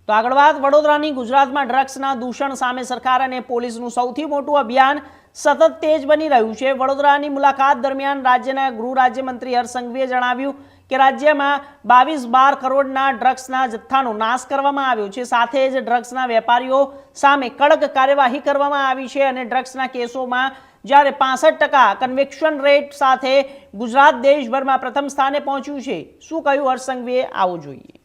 તો આગળ વાત વડોદરાની ગુજરાતમાં ડ્રગ્સના દૂષણ સામે સરકાર અને પોલીસનું સૌથી મોટું અભિયાન સતત તેજ બની રહ્યું છે। વડોદરાની મુલાકાત દરમિયાન રાજ્યના ગૃહ રાજ્યમંત્રી હર્ષ સંઘવીએ જણાવ્યું કે રાજ્યમાં 22-12 કરોડના ડ્રગ્સના જથ્થાનો નાશ કરવામાં આવ્યો છે। સાથે જ ડ્રગ્સના વેપારીઓ સામે કડક કાર્યવાહી કરવામાં આવી છે અને ડ્રગ્સના કેસોમાં જ્યારે 65% કન્વિક્શન રેટ સાથે ગુજરાત દેશભરમાં પ્રથમ સ્થાને પહોંચ્યું છે। શું કહ્યું હર્ષ સંઘવીએ, આવો જોઈએ।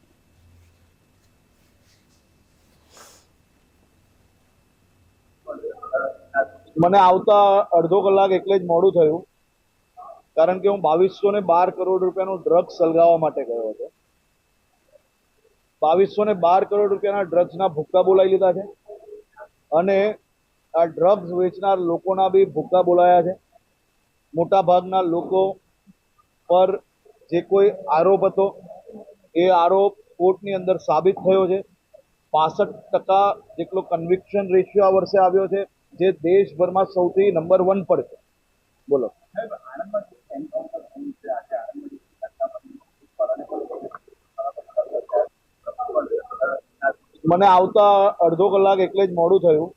મને આવતા અડધો કલાક એટલે જ મોડું થયું, કારણ કે હું 2212 કરોડ રૂપિયાનું ડ્રગ્સ સળગાવવા માટે ગયો હતો। 2212 કરોડ રૂપિયાના ડ્રગ્સના ભૂક્કા બોલાવી લીધા છે અને આ ડ્રગ્સ વેચનાર લોકોના બી ભૂક્કા બોલાયા છે। મોટા ભાગના લોકો પર જે કોઈ આરોપ હતો એ આરોપ કોર્ટની અંદર સાબિત થયો છે। 65% જેટલો કન્વિક્શન રેશિયો આ વર્ષે આવ્યો છે, જે દેશભરમાં સૌથી નંબર 1 પર છે। બોલો। મને આવતા અડધો કલાક એટલે જ મોડું થયું,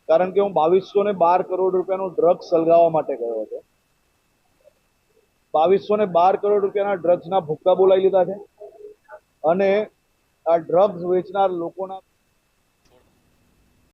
કારણ કે હું 2212 કરોડ રૂપિયાનું ડ્રગ્સ સળગાવવા માટે ગયો હતો। 2212 કરોડ રૂપિયાના ડ્રગ્સના ભૂક્કા બોલાવી લીધા છે અને આ ડ્રગ્સ વેચનાર લોકોના